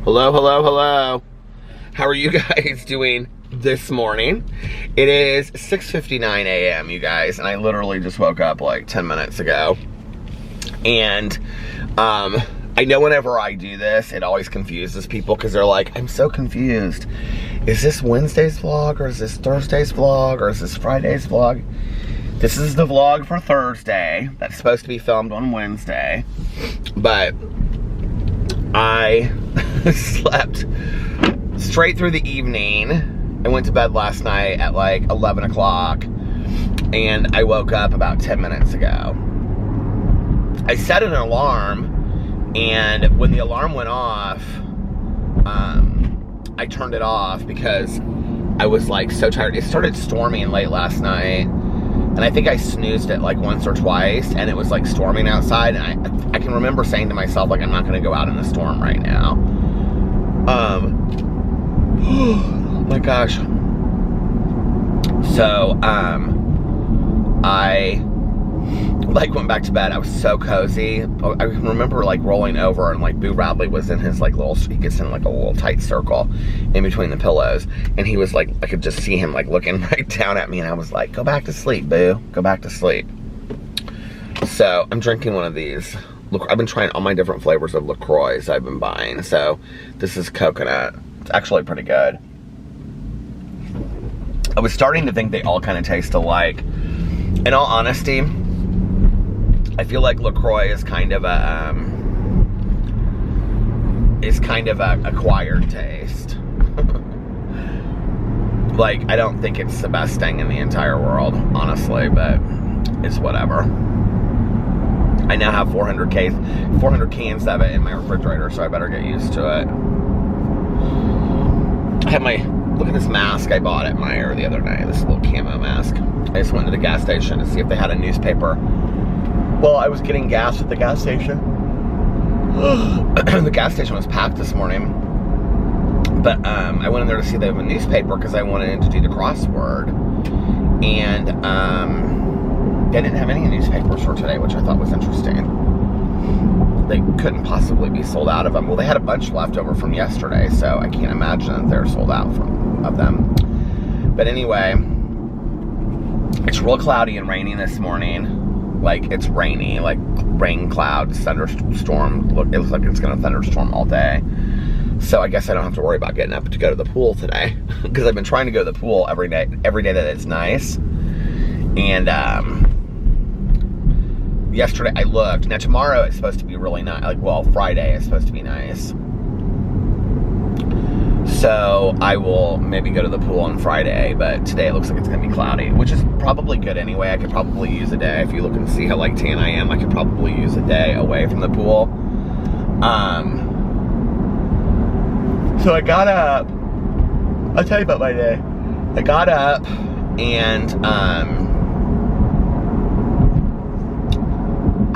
Hello, hello, hello. How are you guys doing this morning? It is 6:59 a.m., you guys, and I literally just woke up like 10 minutes ago. And I know whenever I do this, it always confuses people because they're like, I'm so confused. Is this Wednesday's vlog, or is this Thursday's vlog, or is this Friday's vlog? This is the vlog for Thursday. That's supposed to be filmed on Wednesday. But I slept straight through the evening. I went to bed last night at like 11 o'clock. And I woke up about 10 minutes ago. I set an alarm. And when the alarm went off, I turned it off because I was like so tired. It started storming late last night. And I think I snoozed it like once or twice, and it was like storming outside, and I can remember saying to myself, like, I'm not gonna go out in the storm right now. Oh my gosh. So, I like went back to bed. I was so cozy. I remember like rolling over, and like Boo Radley was in his like little, he gets in like a little tight circle in between the pillows, and he was like, I could just see him like looking right down at me, and I was like, go back to sleep, Boo, go back to sleep. So I'm drinking one of these. Look, I've been trying all my different flavors of LaCroix I've been buying. So this is coconut. It's actually pretty good. I was starting to think they all kind of taste alike. In all honesty, I feel like LaCroix is kind of a acquired taste. Like, I don't think it's the best thing in the entire world, honestly, but it's whatever. I now have 400 cans of it in my refrigerator, so I better get used to it. I have my, look at this mask I bought at Meijer the other night, this little camo mask. I just went to the gas station to see if they had a newspaper. Well, I was getting gas at the gas station. The gas station was packed this morning. But I went in there to see if they have a newspaper because I wanted to do the crossword. And they didn't have any newspapers for today, which I thought was interesting. They couldn't possibly be sold out of them. Well, they had a bunch left over from yesterday, so I can't imagine that they're sold out of them. But anyway, it's real cloudy and rainy this morning. Like, it's rainy, like rain clouds, thunderstorm. Look, it looks like it's gonna thunderstorm all day. So I guess I don't have to worry about getting up to go to the pool today. Because I've been trying to go to the pool every day that it's nice. And yesterday I looked. Now tomorrow it's supposed to be really nice. Like, well, Friday is supposed to be nice. So I will maybe go to the pool on Friday, but today it looks like it's gonna be cloudy, which is probably good anyway. I could probably use a day. If you look and see how like tan I am, I could probably use a day away from the pool. So I got up. I'll tell you about my day. I got up and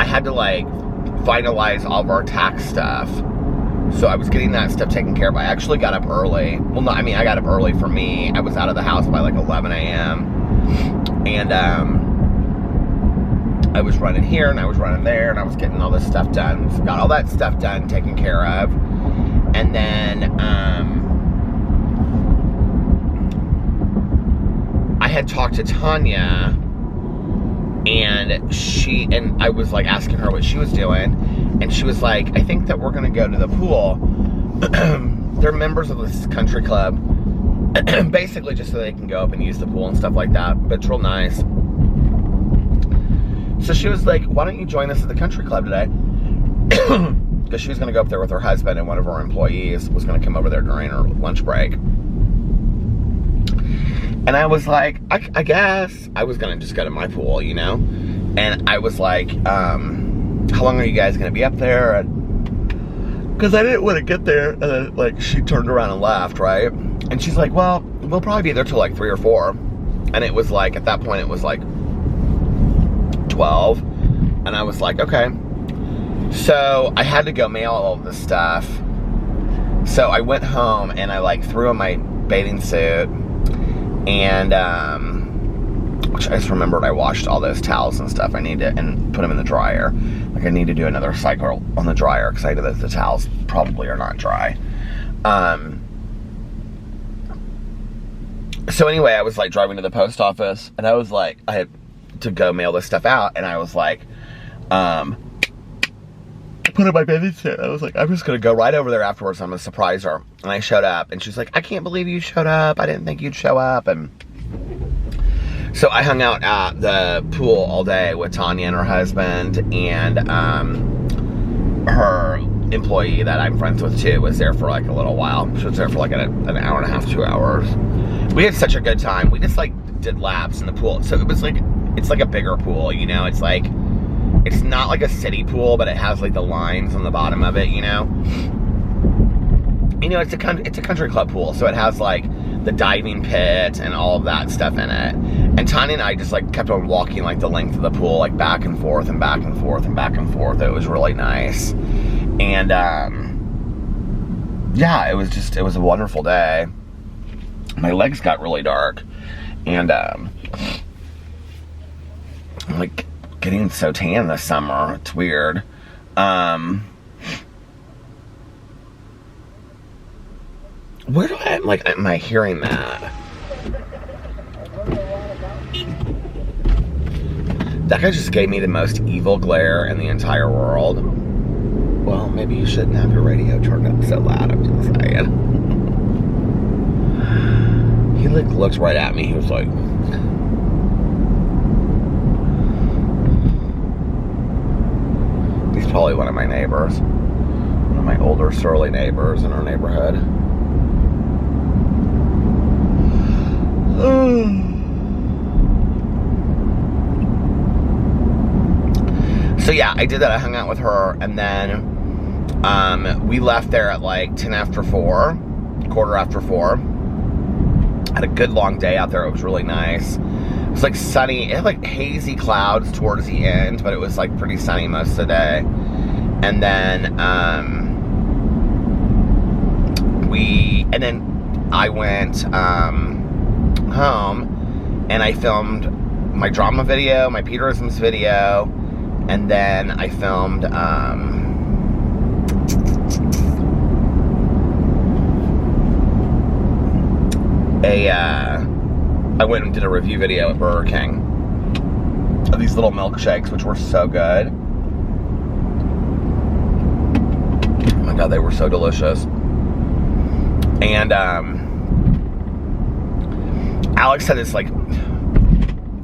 I had to like finalize all of our tax stuff. So I was getting that stuff taken care of. I actually got up early. Well, no, I mean, I got up early for me. I was out of the house by like 11 a.m. And I was running here and I was running there and I was getting all this stuff done. So got all that stuff done, taken care of. And then I had talked to Tanya, and I was like asking her what she was doing, and she was like, I think that we're gonna go to the pool. They're members of this country club, basically just so they can go up and use the pool and stuff like that, but it's real nice. So she was like, why don't you join us at the country club today? Because she was gonna go up there with her husband, and one of her employees was gonna come over there during her lunch break. And I was like, I guess. I was gonna just go to my pool, you know? And I was like, how long are you guys gonna be up there? Because I didn't want to get there. And then, like, she turned around and left, right? And she's like, well, we'll probably be there till like 3 or 4. And it was like, at that point, it was like 12. And I was like, okay. So I had to go mail all of this stuff. So I went home and I like threw on my bathing suit. And which I just remembered I washed all those towels and stuff. I need to, and put them in the dryer. Like I need to do another cycle on the dryer because I know that the towels probably are not dry. So anyway, I was like driving to the post office, and I was like, I had to go mail this stuff out, and I was like, put in my babysitter. I was like, I'm just gonna go right over there afterwards. I'm gonna surprise her. And I showed up, and she's like, I can't believe you showed up. I didn't think you'd show up. And so I hung out at the pool all day with Tanya and her husband, and her employee that I'm friends with too was there for like a little while. She was there for like an hour and a half, 2 hours. We had such a good time. We just like did laps in the pool. So it was like, it's like a bigger pool, you know? It's like, it's not like a city pool, but it has like the lines on the bottom of it, you know? You know, it's a country club pool, so it has like the diving pit and all of that stuff in it. And Tanya and I just like kept on walking like the length of the pool, like back and forth and back and forth and back and forth. It was really nice. And yeah, it was a wonderful day. My legs got really dark, and I'm like getting so tan this summer. It's weird. Where do I, like, am I hearing that? That guy just gave me the most evil glare in the entire world. Well, maybe you shouldn't have your radio turned up so loud, I'm just saying. He like looked right at me. He was like, he's probably one of my neighbors. One of my older surly neighbors in our neighborhood. So yeah, I did that. I hung out with her, and then we left there at like 10 after 4, quarter after 4. Had a good long day out there. It was really nice. It was like sunny. It had like hazy clouds towards the end, but it was like pretty sunny most of the day. And then I went home, and I filmed my drama video, my Peterisms video, and then I filmed I went and did a review video at Burger King of these little milkshakes, which were so good. Oh my god, they were so delicious. And Alex had this, like,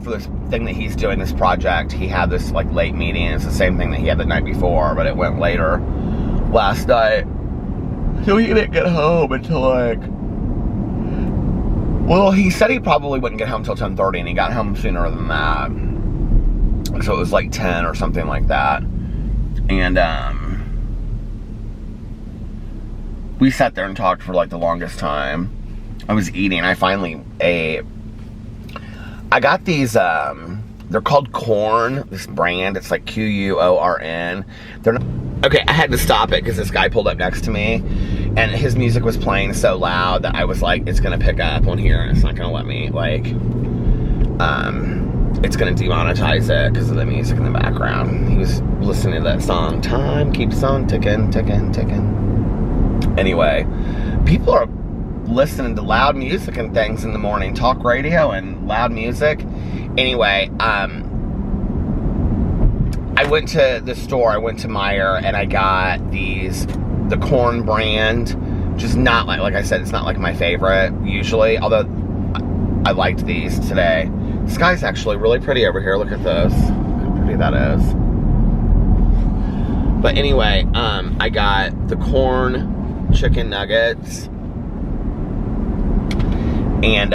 for this thing that he's doing, this project, he had this like late meeting. It's the same thing that he had the night before, but it went later last night. So he didn't get home until like, well, he said he probably wouldn't get home till 10:30, and he got home sooner than that. So it was like 10 or something like that. And we sat there and talked for like the longest time. I was eating. I finally ate. I got these, they're called Corn, this brand. It's like Quorn. They're not, okay, I had to stop it because this guy pulled up next to me, and his music was playing so loud that I was like, it's gonna pick up on here, and it's not gonna let me, like, it's gonna demonetize it because of the music in the background. He was listening to that song, Time Keeps On Ticking, Ticking, Ticking. Anyway, people are listening to loud music and things in the morning, talk radio and loud music. Anyway, I went to the store, I went to Meijer, and I got the Corn brand, just not like I said, it's not like my favorite usually, although I liked these today. The sky's actually really pretty over here. Look at this, how pretty that is. But anyway, I got the Corn chicken nuggets and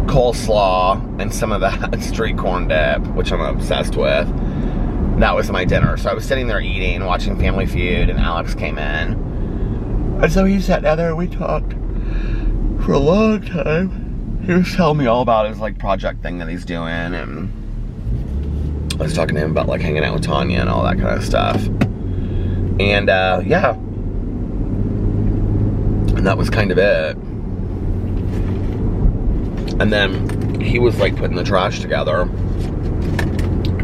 coleslaw and some of that street corn dip, which I'm obsessed with. That was my dinner. So I was sitting there eating, watching Family Feud, and Alex came in. And so he sat down there and we talked for a long time. He was telling me all about his like project thing that he's doing, and I was talking to him about like hanging out with Tanya and all that kind of stuff. And yeah. And that was kind of it. And then he was like putting the trash together.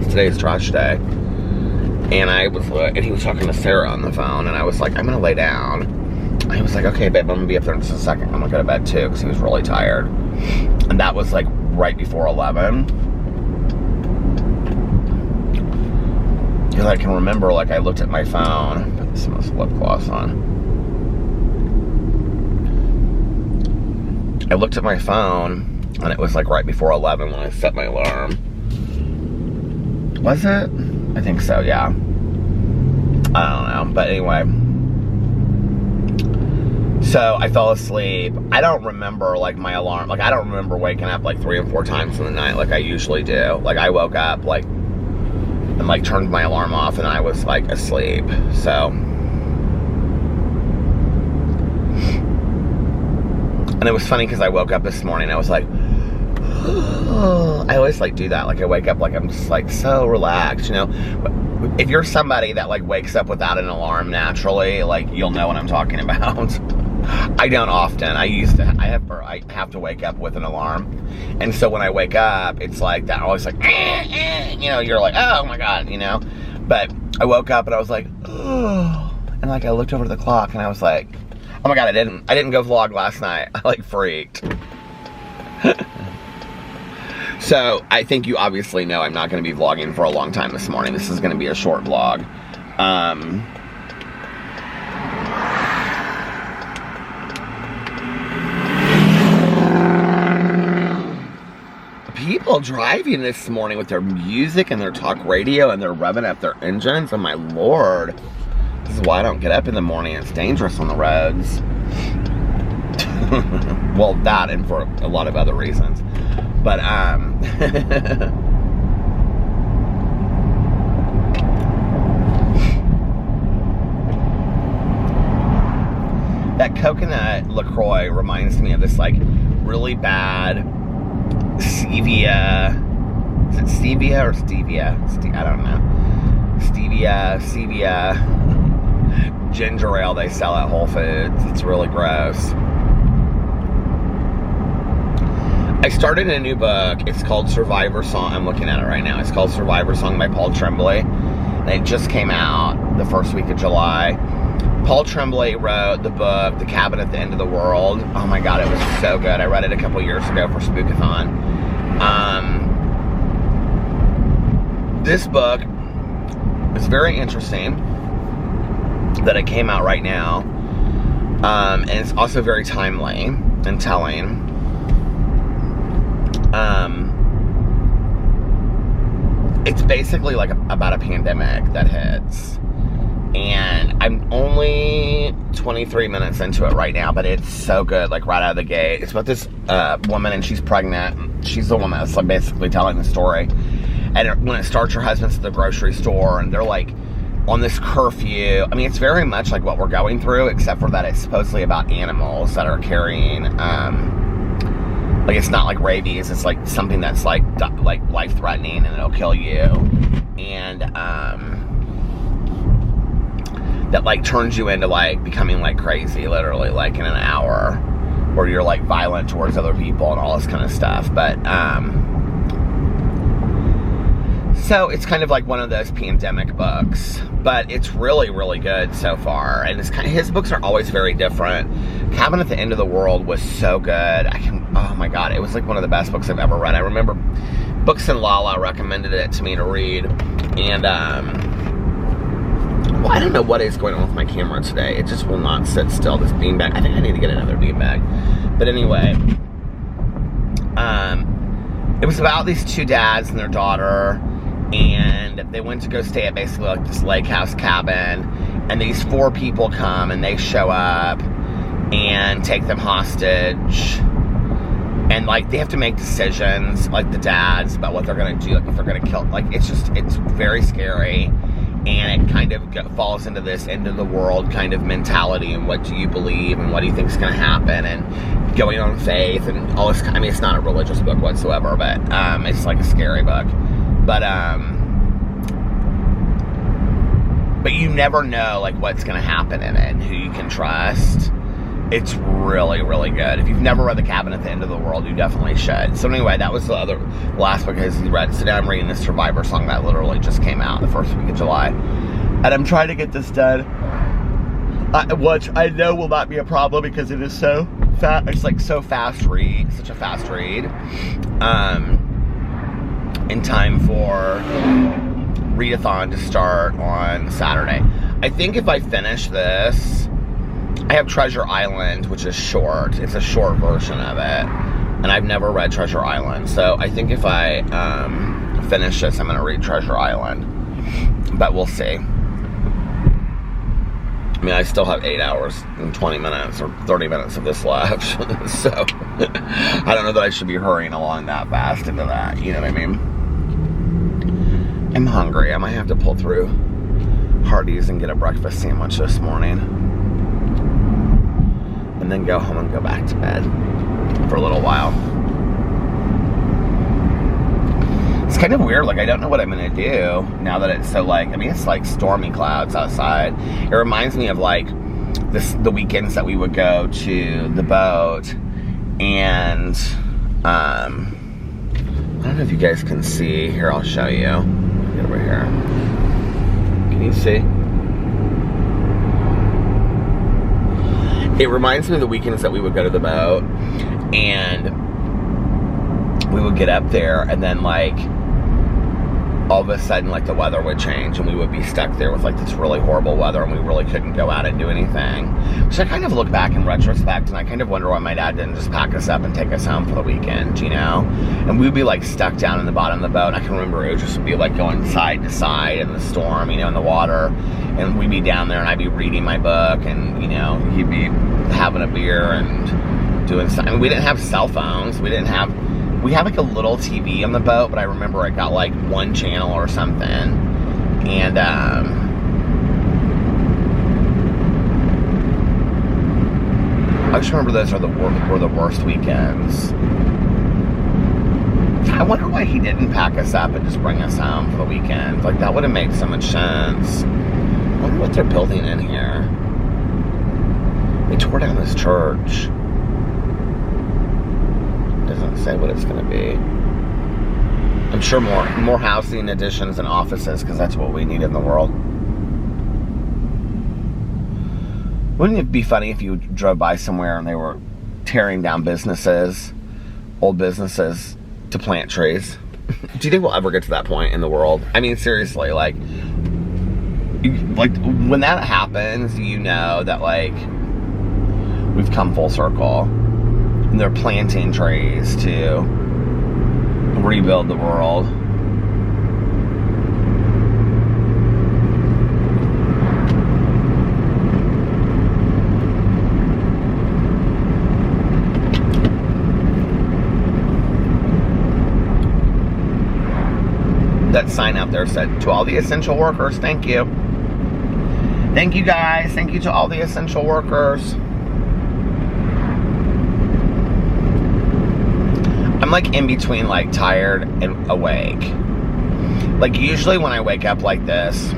Today's trash day. And I was and he was talking to Sarah on the phone, and I was like, I'm gonna lay down. he was like, okay, babe, I'm gonna be up there in just a second. I'm gonna go to bed too, because he was really tired. And that was like right before 11. Because I can remember, like, I looked at my phone. Put some lip gloss on. I looked at my phone, and it was like right before 11 when I set my alarm. Was it? I think so, yeah. I don't know, but anyway. So I fell asleep. I don't remember, like, my alarm. Like, I don't remember waking up like 3 and 4 times in the night like I usually do. Like, I woke up, like, and like turned my alarm off, and I was like asleep. So, and it was funny because I woke up this morning, I was like, oh. I always like do that. Like, I wake up like I'm just like so relaxed, you know. But if you're somebody that like wakes up without an alarm naturally, like, you'll know what I'm talking about. I don't often. I have to wake up with an alarm. And so when I wake up, it's like that, always like, you know, you're like, oh my God, you know. But I woke up and I was like, oh. And like I looked over to the clock and I was like, oh my God, I didn't go vlog last night. I like freaked. So I think you obviously know I'm not going to be vlogging for a long time this morning. This is going to be a short vlog. People driving this morning with their music and their talk radio, and they're revving up their engines. Oh my Lord. This is why I don't get up in the morning. It's dangerous on the roads. Well, that and for a lot of other reasons. But, that coconut LaCroix reminds me of this, like, really bad stevia. Is it stevia or stevia? I don't know. Stevia ginger ale they sell at Whole Foods. It's really gross. I started a new book. It's called Survivor Song. I'm looking at it right now. It's called Survivor Song by Paul Tremblay. And it just came out the first week of July. Paul Tremblay wrote the book, The Cabin at the End of the World. Oh my God, it was so good. I read it a couple years ago for Spookathon. This book is very interesting that it came out right now. And it's also very timely and telling. It's basically like about a pandemic that hits. And I'm only 23 minutes into it right now, but it's so good, like right out of the gate. It's about this woman, and she's pregnant. She's the one that's like basically telling the story. And when it starts, her husband's at the grocery store, and they're like on this curfew. I mean, it's very much like what we're going through, except for that it's supposedly about animals that are carrying, like, it's not like rabies. It's like something that's like life-threatening, and it'll kill you. And, that like turns you into like becoming like crazy, literally, like in an hour, where you're like violent towards other people and all this kind of stuff. But so it's kind of like one of those pandemic books, but it's really, really good so far. And it's kind of, his books are always very different. Cabin at the End of the World was so good. Oh my God, it was like one of the best books I've ever read. I remember Books and Lala recommended it to me to read, and well, I don't know what is going on with my camera today. It just will not sit still, this beanbag. I think I need to get another beanbag. But anyway, it was about these two dads and their daughter, and they went to go stay at basically like this lake house cabin, and these 4 people come and they show up and take them hostage, and like they have to make decisions, like the dads, about what they're gonna do, like if they're gonna kill, like it's very scary. And it kind of falls into this end of the world kind of mentality, and what do you believe and what do you think is going to happen, and going on faith and all this. I mean, it's not a religious book whatsoever, but it's like a scary book. But you never know like what's going to happen in it and who you can trust. It's really, really good. If you've never read The Cabin at the End of the World, you definitely should. So anyway, that was the last book I read. So now I'm reading this Survivor Song that literally just came out the first week of July. And I'm trying to get this done. Which I know will not be a problem because it is so fast. It's like so fast read, such a fast read. In time for readathon to start on Saturday. I think if I finish this, I have Treasure Island, which is short. It's a short version of it, and I've never read Treasure Island. So I think if I finish this, I'm going to read Treasure Island. But we'll see. I mean, I still have 8 hours and 20 minutes or 30 minutes of this left. So I don't know that I should be hurrying along that fast into that. You know what I mean? I'm hungry. I might have to pull through Hardee's and get a breakfast sandwich this morning. And then go home and go back to bed for a little while. It's kind of weird, like I don't know what I'm gonna do now that it's so like, I mean it's like stormy clouds outside. It reminds me of like the weekends that we would go to the boat, and I don't know if you guys can see, here I'll show you. Get over here. Can you see? It reminds me of the weekends that we would go to the boat, and we would get up there, and then like all of a sudden like the weather would change, and we would be stuck there with like this really horrible weather, and we really couldn't go out and do anything. So I kind of look back in retrospect, and I kind of wonder why my dad didn't just pack us up and take us home for the weekend, you know? And we'd be like stuck down in the bottom of the boat, and I can remember it would just be like going side to side in the storm, you know, in the water, and we'd be down there, and I'd be reading my book, and you know, he'd be having a beer and doing something. I mean, we didn't have cell phones. We had like a little TV on the boat, but I remember I got like one channel or something. And I just remember those were the worst weekends. I wonder why he didn't pack us up and just bring us home for the weekend. Like that would have made so much sense. I wonder what they're building in here. They tore down this church. Doesn't say what it's going to be. I'm sure more housing additions and offices, because that's what we need in the world. Wouldn't it be funny if you drove by somewhere and they were tearing down businesses, old businesses, to plant trees? Do you think we'll ever get to that point in the world? I mean, seriously, like when that happens, you know that like we've come full circle. And they're planting trees to rebuild the world. That sign out there said, to all the essential workers, thank you. Thank you guys. Thank you to all the essential workers. I'm like in between like tired and awake. Like usually when I wake up like this,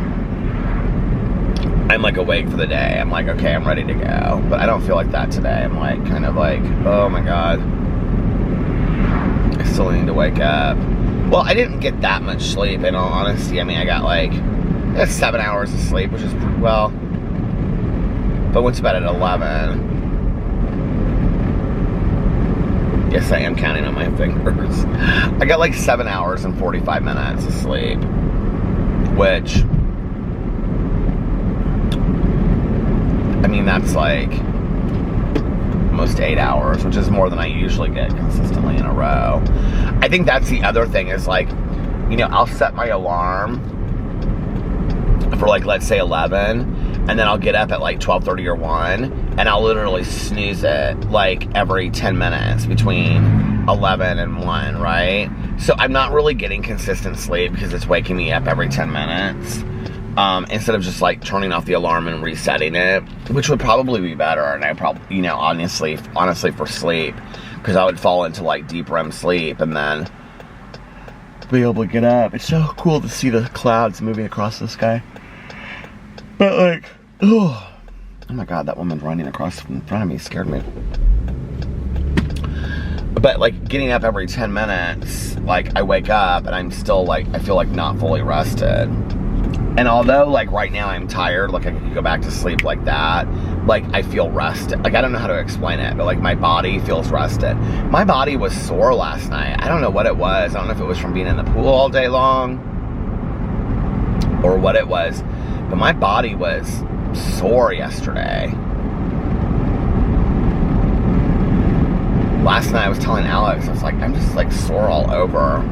I'm like awake for the day. I'm like, okay, I'm ready to go. But I don't feel like that today. I'm like kind of like, oh my God, I still need to wake up. Well, I didn't get that much sleep in all honesty. I mean, I got 7 hours of sleep, which is pretty well. But went to bed at 11. Yes, I am counting on my fingers. I got like 7 hours and 45 minutes of sleep, which, I mean, that's like almost 8 hours, which is more than I usually get consistently in a row. I think that's the other thing is like, you know, I'll set my alarm for like, let's say 11, and then I'll get up at like 12:30 or 1, and I'll literally snooze it like every 10 minutes between 11 and 1, right? So I'm not really getting consistent sleep because it's waking me up every 10 minutes. Instead of just like turning off the alarm and resetting it, which would probably be better. And I probably, you know, honestly for sleep, because I would fall into like deep REM sleep and then be able to get up. It's so cool to see the clouds moving across the sky. But like, oh my God, that woman running across in front of me scared me. But like getting up every 10 minutes, like I wake up and I'm still like, I feel like not fully rested. And although, like, right now I'm tired, like, I can go back to sleep like that, like, I feel rested. Like, I don't know how to explain it, but, like, my body feels rested. My body was sore last night. I don't know what it was. I don't know if it was from being in the pool all day long or what it was, but my body was sore yesterday. Last night I was telling Alex, I was like, I'm just, like, sore all over.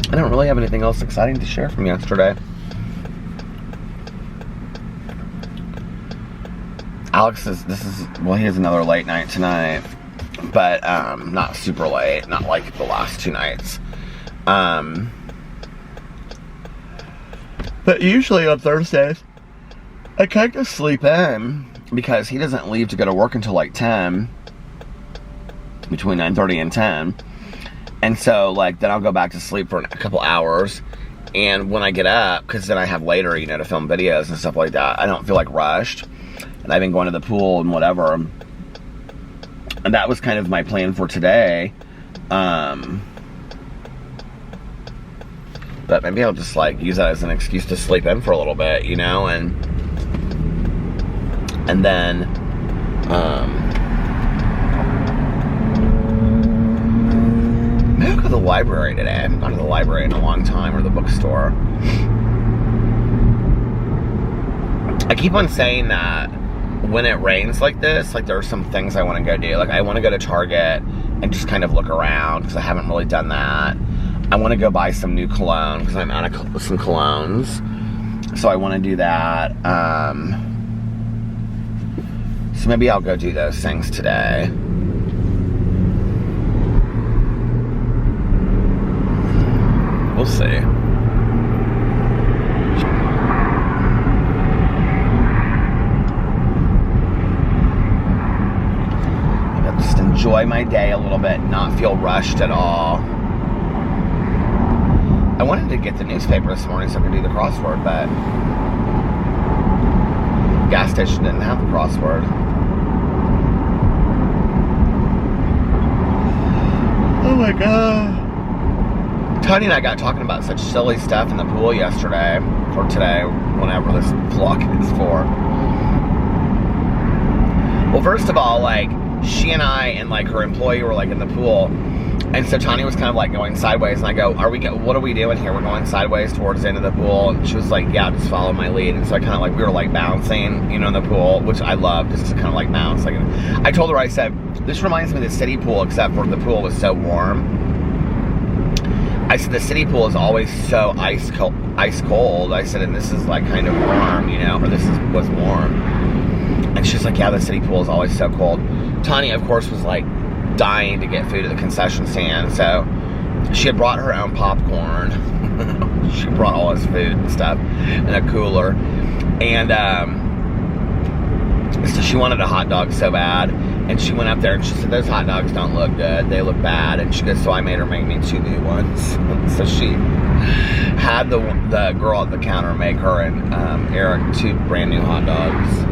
I don't really have anything else exciting to share from yesterday. Alex is, well, he has another late night tonight, but not super late, not like the last 2 nights. But usually on Thursdays, I kind of sleep in because he doesn't leave to go to work until like 10, between 9:30 and 10. And so, like, then I'll go back to sleep for a couple hours. And when I get up, because then I have later, you know, to film videos and stuff like that, I don't feel, like, rushed. And I've been going to the pool and whatever. And that was kind of my plan for today. But maybe I'll just, like, use that as an excuse to sleep in for a little bit, you know? And then, maybe I'll go to the library today. I haven't gone to the library in a long time, or the bookstore. I keep on saying that when it rains like this, like, there are some things I want to go do. Like, I want to go to Target and just kind of look around, because I haven't really done that. I want to go buy some new cologne, because I'm out of some colognes. So I want to do that. So maybe I'll go do those things today. We'll see. Maybe I'll just enjoy my day a little bit, not feel rushed at all. I wanted to get the newspaper this morning so I could do the crossword, but gas station didn't have the crossword. Oh my god. Tony and I got talking about such silly stuff in the pool yesterday, or today, whenever this vlog is for. Well, first of all, like, she and I and, like, her employee were, like, in the pool. And so Tanya was kind of, like, going sideways, and I go, what are we doing here? We're going sideways towards the end of the pool. And she was like, yeah, just follow my lead. And so I kind of, like, we were, like, bouncing, you know, in the pool, which I love, just to kind of, like, bounce. Like, I told her, I said, this reminds me of the city pool, except for the pool was so warm. I said, the city pool is always so ice cold. I said, and this is, like, kind of warm, you know, or was warm. And she's like, yeah, the city pool is always so cold. Tanya, of course, was, like, dying to get food at the concession stand, so she had brought her own popcorn. She brought all his food and stuff in a cooler, and so she wanted a hot dog so bad, and she went up there and she said, those hot dogs don't look good, they look bad. And she goes, so I made her make me 2 new ones. So she had the girl at the counter make her and Eric 2 brand new hot dogs.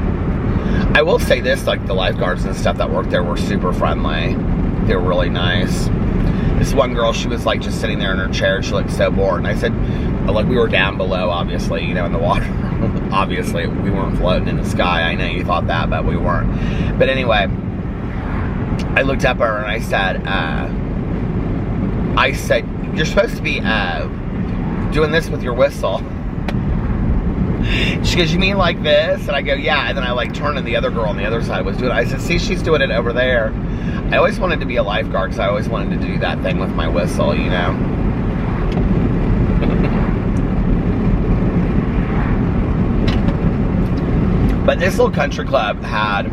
I will say this, like, the lifeguards and stuff that worked there were super friendly. They were really nice. This one girl, she was, like, just sitting there in her chair. She looked so bored. And I said, like, we were down below, obviously, you know, in the water. Obviously, we weren't floating in the sky. I know you thought that, but we weren't. But anyway, I looked up at her and I said, you're supposed to be doing this with your whistle. She goes, you mean like this? And I go, yeah. And then I, like, turned and the other girl on the other side was doing it. I said, see, she's doing it over there. I always wanted to be a lifeguard because I always wanted to do that thing with my whistle, you know? But this little country club had,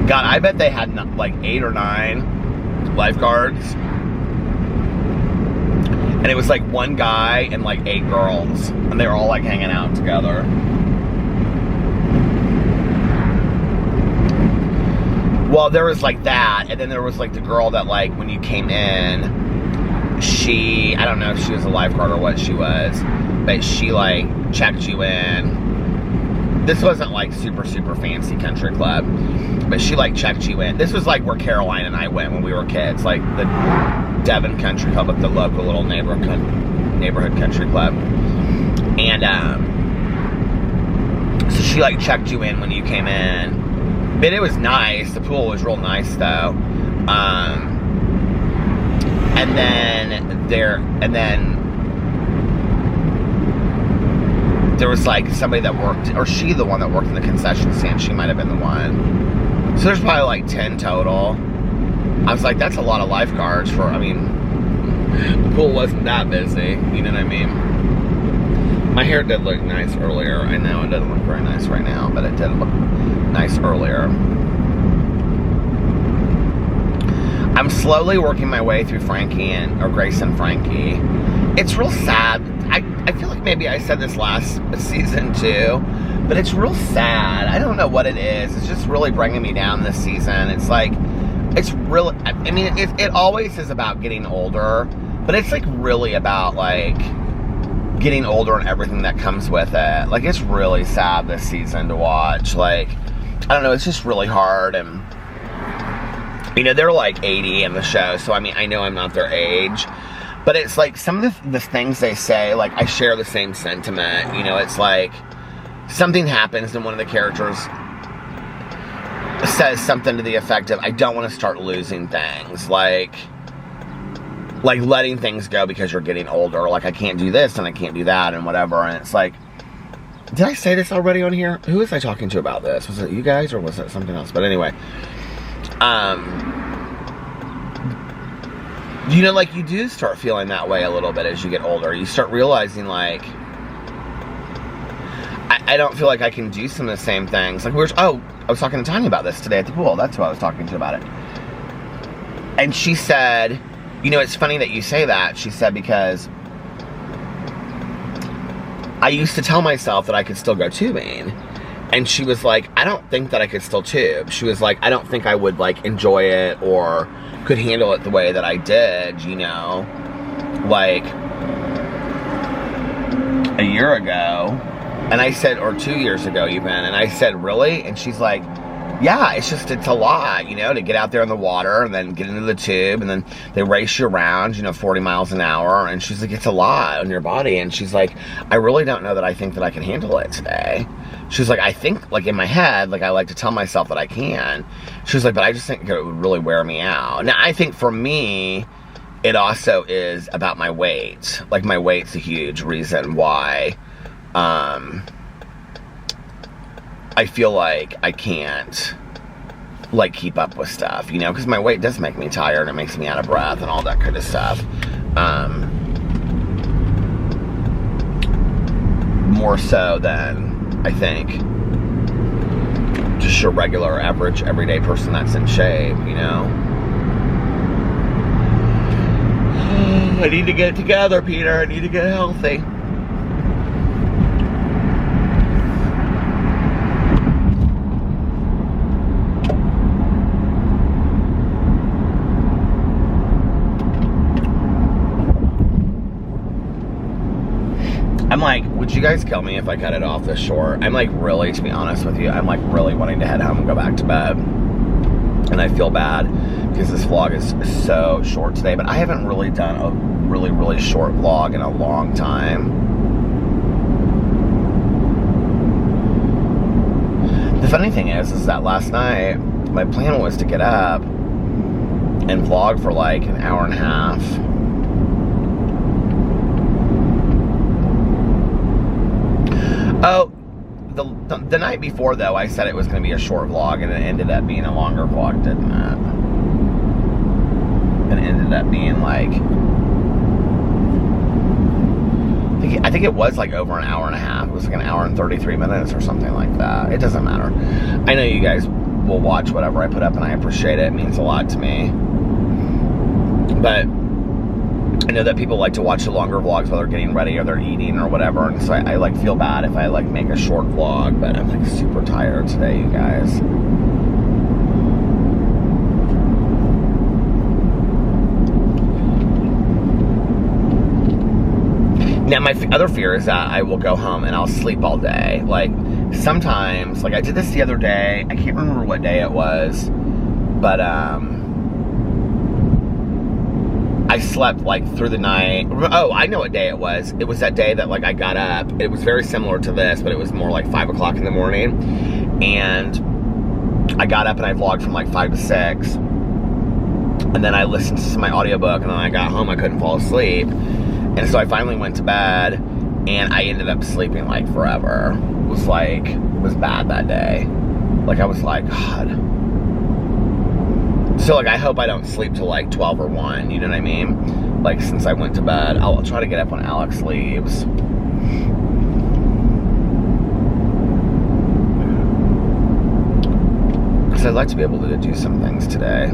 God, I bet they had like 8 or 9 lifeguards. And it was like one guy and like 8 girls. And they were all like hanging out together. Well, there was like that. And then there was like the girl that, like, when you came in, I don't know if she was a lifeguard or what she was, but she, like, checked you in. this wasn't like super fancy country club, but she like checked you in. This was like where Caroline and I went when we were kids, like the Devon Country Club, like the local little neighborhood country club. And so she like checked you in when you came in. But it was nice. The pool was real nice though. And then there was like somebody that worked, or she the one that worked in the concession stand. She might have been the one. So there's probably like 10 total. I was like, that's a lot of lifeguards for, I mean, the pool wasn't that busy, you know what I mean? My hair did look nice earlier. I know it doesn't look very nice right now, but it did look nice earlier. I'm slowly working my way through Grace and Frankie. It's real sad. I feel like maybe I said this last season too, but it's real sad. I don't know what it is. It's just really bringing me down this season. It's like, it's really, I mean, it always is about getting older, but it's like really about like getting older and everything that comes with it. Like, it's really sad this season to watch. Like, I don't know, it's just really hard. And you know, they're like 80 in the show, so I mean, I know I'm not their age, but it's like some of the things they say, like, I share the same sentiment. You know, it's like something happens and one of the characters says something to the effect of, I don't want to start losing things, like letting things go because you're getting older, like I can't do this and I can't do that and whatever. And it's like, did I say this already on here? Who was I talking to about this? Was it you guys or was it something else? But anyway, you know, like, you do start feeling that way a little bit as you get older. You start realizing, like, I don't feel like I can do some of the same things. Like, I was talking to Tanya about this today at the pool. That's who I was talking to about it. And she said, you know, it's funny that you say that. She said, because I used to tell myself that I could still go tubing. And she was like, I don't think that I could still tube. She was like, I don't think I would, like, enjoy it or could handle it the way that I did, you know, like a year ago. And I said, or 2 years ago even, and I said, really? And she's like, yeah, it's a lot, you know, to get out there in the water and then get into the tube and then they race you around, you know, 40 miles an hour. And she's like, it's a lot on your body. And she's like, I really don't know that I think that I can handle it today. She was like, I think, like, in my head, like, I like to tell myself that I can. She was like, but I just think it would really wear me out. Now, I think for me, it also is about my weight. Like, my weight's a huge reason why I feel like I can't, like, keep up with stuff, you know, because my weight does make me tired. It makes me out of breath and all that kind of stuff. More so than, I think, just your regular, average, everyday person that's in shape, you know? I need to get it together, Peter. I need to get healthy. I'm like, would you guys kill me if I cut it off this short? I'm like, really, to be honest with you, I'm like really wanting to head home and go back to bed. And I feel bad because this vlog is so short today, but I haven't really done a really short vlog in a long time. The funny thing is that last night, my plan was to get up and vlog for like an hour and a half. Oh, the night before, though, I said it was going to be a short vlog, and it ended up being a longer vlog, didn't it? It ended up being, like, I think it was, like, over an hour and a half. It was, like, an hour and 33 minutes or something like that. It doesn't matter. I know you guys will watch whatever I put up, and I appreciate it. It means a lot to me. But I know that people like to watch the longer vlogs while they're getting ready or they're eating or whatever, and so I like feel bad if I like make a short vlog, but I'm like super tired today, you guys. Now my other fear is that I will go home and I'll sleep all day. Like, sometimes, like I did this the other day, I can't remember what day it was, but I slept like through the night. Oh, I know what day it was. It was that day that like I got up. It was very similar to this, but it was more like 5 o'clock in the morning. And I got up and I vlogged from like 5 to 6. And then I listened to my audiobook, and then I got home, I couldn't fall asleep. And so I finally went to bed, and I ended up sleeping like forever. It was bad that day. Like I was like, God. So like I hope I don't sleep till like 12 or 1, you know what I mean? Like since I went to bed, I'll try to get up when Alex leaves. Because I'd like to be able to do some things today.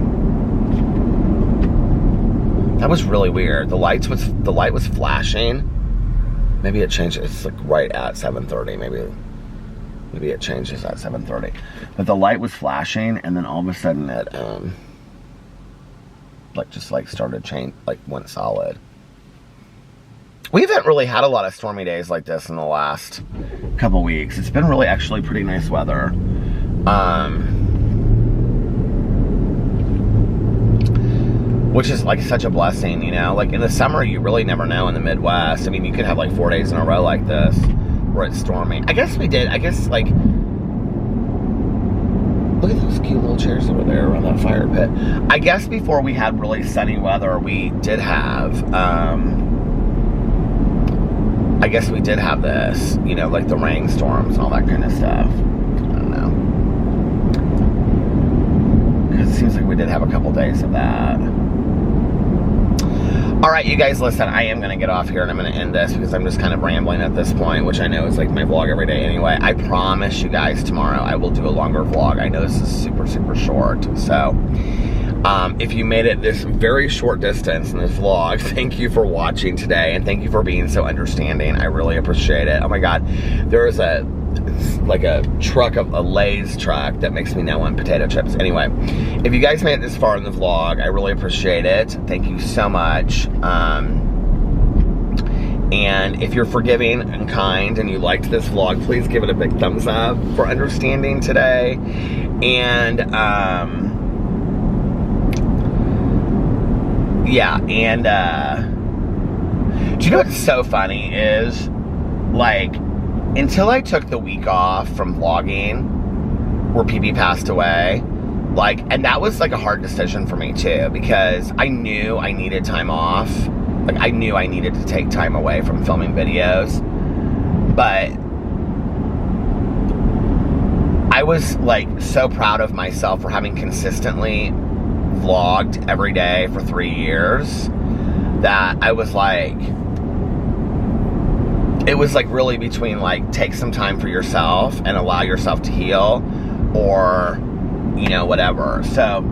That was really weird. The light was flashing. Maybe it changed. It's like right at 7:30. Maybe it changes at 7:30. But the light was flashing, and then all of a sudden it started went solid. We haven't really had a lot of stormy days like this in the last couple weeks. It's been really actually pretty nice weather. Which is like such a blessing, you know? Like in the summer, you really never know in the Midwest. I mean, you could have like 4 days in a row like this where it's storming. I guess we did. I guess like, look at those cute little chairs over there around that fire pit. I guess before we had really sunny weather, we did have, I guess we did have this, you know, like the rainstorms and all that kind of stuff. I don't know. Because it seems like we did have a couple days of that. All right, you guys, listen, I am going to get off here and I'm going to end this because I'm just kind of rambling at this point, which I know is like my vlog every day anyway. I promise you guys tomorrow I will do a longer vlog. I know this is super, super short. So if you made it this very short distance in this vlog, thank you for watching today and thank you for being so understanding. I really appreciate it. Oh my God, there is a Lay's truck that makes me now want potato chips. Anyway, if you guys made it this far in the vlog, I really appreciate it. Thank you so much. And if you're forgiving and kind and you liked this vlog, please give it a big thumbs up for understanding today. And yeah, and do you know what's so funny is, like, until I took the week off from vlogging where PB passed away, like, and that was like a hard decision for me too, because I knew I needed time off. Like, I knew I needed to take time away from filming videos, but I was like so proud of myself for having consistently vlogged every day for 3 years that I was like, it was like really between like take some time for yourself and allow yourself to heal, or, you know, whatever. So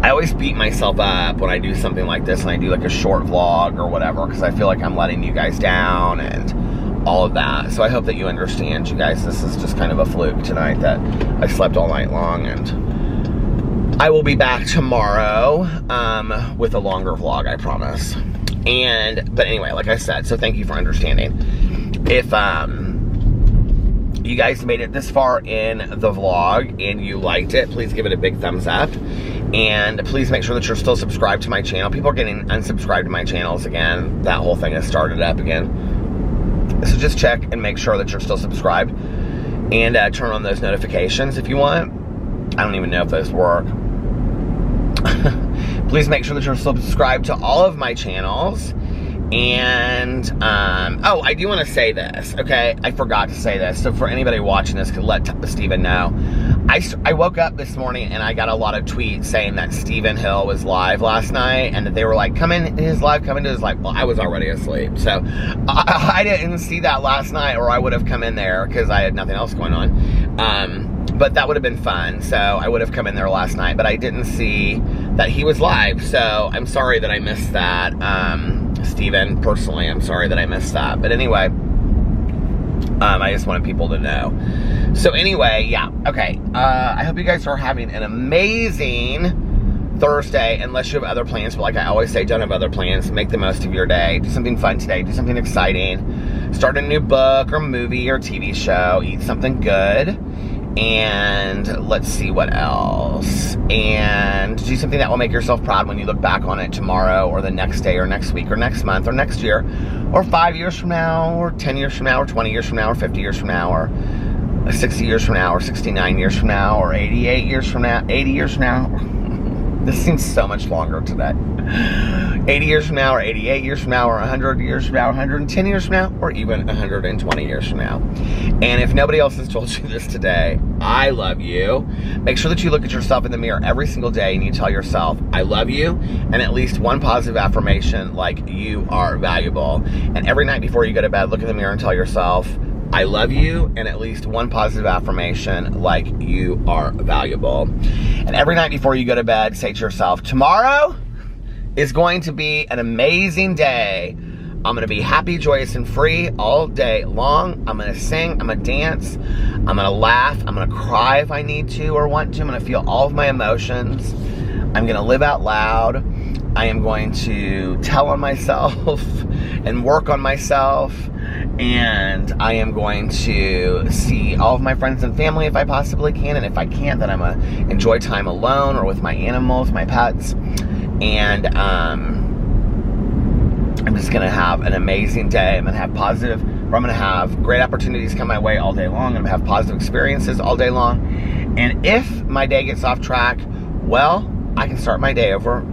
I always beat myself up when I do something like this and I do like a short vlog or whatever, because I feel like I'm letting you guys down and all of that. So I hope that you understand, you guys. This is just kind of a fluke tonight that I slept all night long, and I will be back tomorrow with a longer vlog, I promise. But anyway, like I said, so thank you for understanding. If you guys made it this far in the vlog and you liked it, please give it a big thumbs up. And please make sure that you're still subscribed to my channel. People are getting unsubscribed to my channels again. That whole thing has started up again. So just check and make sure that you're still subscribed. And turn on those notifications if you want. I don't even know if those work. Please make sure that you're subscribed to all of my channels. And, oh, I do want to say this, okay? I forgot to say this. So for anybody watching this, could let Steven know. I woke up this morning and I got a lot of tweets saying that Stephen Hill was live last night and that they were like, come into his live. Well, I was already asleep. So I didn't see that last night, or I would have come in there because I had nothing else going on. But that would have been fun. So I would have come in there last night, but I didn't see that he was live. So I'm sorry that I missed that. Steven, personally, I'm sorry that I missed that. But anyway, I just wanted people to know. So anyway, yeah, okay. I hope you guys are having an amazing Thursday, unless you have other plans. But like I always say, don't have other plans. Make the most of your day. Do something fun today. Do something exciting. start a new book or movie or TV show, eat something good, and let's see what else. And do something that will make yourself proud when you look back on it tomorrow or the next day or next week or next month or next year or 5 years from now or 10 years from now or 20 years from now or 50 years from now or 60 years from now or 69 years from now or 88 years from now, 80 years from now. This seems so much longer today. 80 years from now or 88 years from now or 100 years from now or 110 years from now or even 120 years from now. And if nobody else has told you this today, I love you. Make sure that you look at yourself in the mirror every single day and you tell yourself, I love you, and at least one positive affirmation like you are valuable. And every night before you go to bed, look in the mirror and tell yourself, I love you, and at least one positive affirmation like you are valuable. And every night before you go to bed, say to yourself, tomorrow is going to be an amazing day. I'm going to be happy, joyous, and free all day long. I'm going to sing, I'm going to dance, I'm going to laugh, I'm going to cry if I need to or want to. I'm going to feel all of my emotions. I'm going to live out loud. I am going to tell on myself and work on myself. And I am going to see all of my friends and family if I possibly can. And if I can't, then I'm going to enjoy time alone or with my animals, my pets. And I'm just going to have an amazing day. I'm going to have great opportunities come my way all day long. I'm going to have positive experiences all day long. And if my day gets off track, well, I can start my day over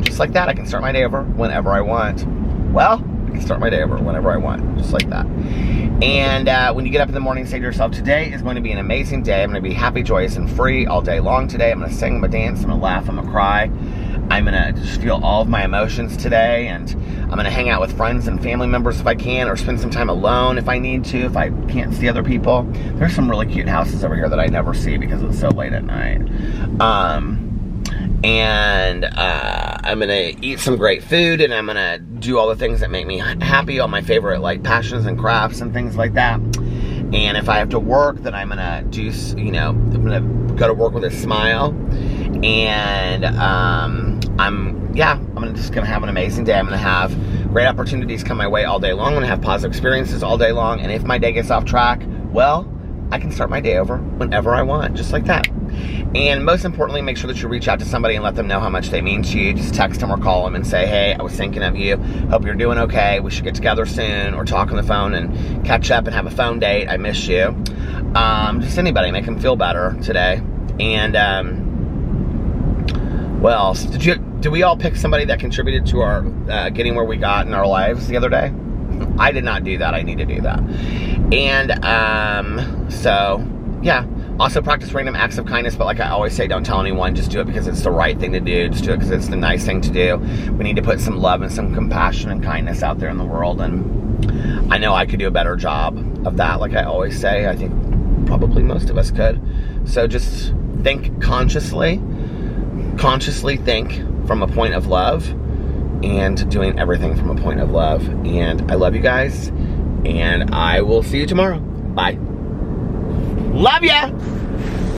just like that. I can start my day over whenever I want. Well, I can start my day over whenever I want, just like that. And when you get up in the morning, say to yourself, today is going to be an amazing day. I'm going to be happy, joyous, and free all day long today. I'm going to sing, I'm going to dance, I'm going to laugh, I'm going to cry. I'm going to just feel all of my emotions today, and I'm going to hang out with friends and family members if I can, or spend some time alone if I need to, if I can't see other people. There's some really cute houses over here that I never see because it's so late at night. And I'm going to eat some great food, and I'm going to do all the things that make me happy, all my favorite like passions and crafts and things like that. And if I have to work, then I'm going to do, I'm going to go to work with a smile. And I'm just going to have an amazing day. I'm going to have great opportunities come my way all day long. I'm going to have positive experiences all day long. And if my day gets off track, well, I can start my day over whenever I want, just like that. And most importantly, make sure that you reach out to somebody and let them know how much they mean to you. Just text them or call them and say, hey, I was thinking of you. Hope you're doing okay. We should get together soon, or talk on the phone and catch up and have a phone date. I miss you. Just anybody, make them feel better today. And what else? Did we all pick somebody that contributed to our getting where we got in our lives the other day? I did not do that. I need to do that. And so yeah. Also practice random acts of kindness, but like I always say, don't tell anyone. Just do it because it's the right thing to do. Just do it because it's the nice thing to do. We need to put some love and some compassion and kindness out there in the world. And I know I could do a better job of that, like I always say. I think probably most of us could. So just think consciously. Consciously think from a point of love, and doing everything from a point of love. And I love you guys, and I will see you tomorrow. Bye. Love ya!